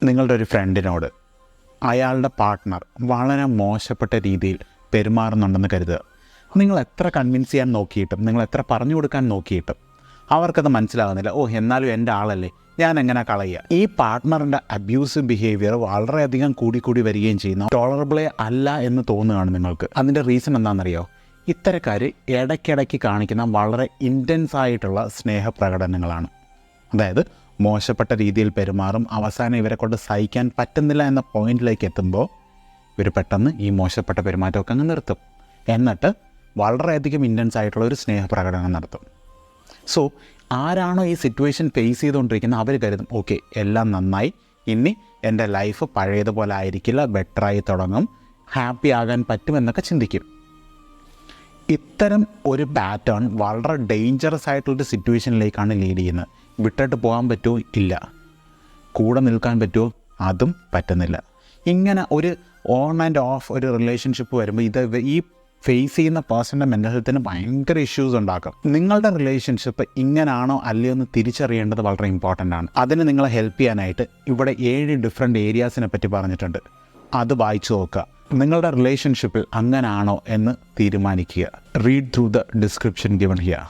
നിങ്ങളുടെ ഒരു ഫ്രണ്ടിനോട് അയാളുടെ പാർട്ട്ണർ വളരെ മോശപ്പെട്ട രീതിയിൽ പെരുമാറുന്നുണ്ടെന്ന് കരുതുക. നിങ്ങൾ എത്ര കൺവിൻസ് ചെയ്യാൻ നോക്കിയിട്ടും നിങ്ങൾ എത്ര പറഞ്ഞു കൊടുക്കാൻ നോക്കിയിട്ടും അവർക്കത് മനസ്സിലാകുന്നില്ല. എന്നാലും എൻ്റെ ആളല്ലേ, ഞാൻ എങ്ങനെ കളയുക. ഈ പാർട്ട്ണറിൻ്റെ അബ്യൂസീവ് ബിഹേവിയർ വളരെയധികം കൂടി വരികയും ചെയ്യുന്നു. ടോളറബിളേ അല്ല എന്ന് തോന്നുകയാണ് നിങ്ങൾക്ക്. അതിൻ്റെ റീസൺ എന്താണെന്നറിയോ? ഇത്തരക്കാർ ഇടയ്ക്കിടയ്ക്ക് കാണിക്കുന്ന വളരെ ഇൻറ്റൻസ് ആയിട്ടുള്ള സ്നേഹപ്രകടനങ്ങളാണ്. അതായത് മോശപ്പെട്ട രീതിയിൽ പെരുമാറും, അവസാനം ഇവരെ കൊണ്ട് സഹിക്കാൻ പറ്റുന്നില്ല എന്ന പോയിന്റിലേക്ക് എത്തുമ്പോൾ ഇവർ പെട്ടെന്ന് ഈ മോശപ്പെട്ട പെരുമാറ്റമൊക്കെ അങ്ങ് നിർത്തും. എന്നിട്ട് വളരെയധികം ഇൻറ്റൻസ് ആയിട്ടുള്ള ഒരു സ്നേഹപ്രകടനം നടത്തും. സോ ആരാണോ ഈ സിറ്റുവേഷൻ ഫേസ് ചെയ്തുകൊണ്ടിരിക്കുന്നത് അവർ കരുതും, ഓക്കെ എല്ലാം നന്നായി, ഇനി എൻ്റെ ലൈഫ് പഴയതുപോലെ ആയിരിക്കില്ല, ബെറ്ററായി തുടങ്ങും, ഹാപ്പി ആകാൻ പറ്റുമെന്നൊക്കെ ചിന്തിക്കും. ഇത്തരം ഒരു പാറ്റേൺ വളരെ ഡേഞ്ചറസ് ആയിട്ടുള്ളൊരു സിറ്റുവേഷനിലേക്കാണ് ലീഡ് ചെയ്യുന്നത്. വിട്ടിട്ട് പോകാൻ പറ്റുമോ? ഇല്ല. കൂടെ നിൽക്കാൻ പറ്റുമോ? അതും പറ്റുന്നില്ല. ഇങ്ങനെ ഒരു ഓൺ ആൻഡ് ഓഫ് ഒരു റിലേഷൻഷിപ്പ് വരുമ്പോൾ ഈ ഫേസ് ചെയ്യുന്ന പേഴ്സൻ്റെ മെൻ്റൽ ഹെൽത്തിന് ഭയങ്കര ഇഷ്യൂസ് ഉണ്ടാക്കും. നിങ്ങളുടെ റിലേഷൻഷിപ്പ് ഇങ്ങനാണോ അല്ലയോ എന്ന് തിരിച്ചറിയേണ്ടത് വളരെ ഇമ്പോർട്ടൻ്റ് ആണ്. അതിന് നിങ്ങളെ ഹെൽപ്പ് ചെയ്യാനായിട്ട് ഇവിടെ 7 ഡിഫറെൻറ്റ് ഏരിയാസിനെ പറ്റി പറഞ്ഞിട്ടുണ്ട്. അത് വായിച്ചു നോക്കുക. നിങ്ങളുടെ റിലേഷൻഷിപ്പിൽ അങ്ങനാണോ എന്ന് തീരുമാനിക്കുക. Read through the description given here.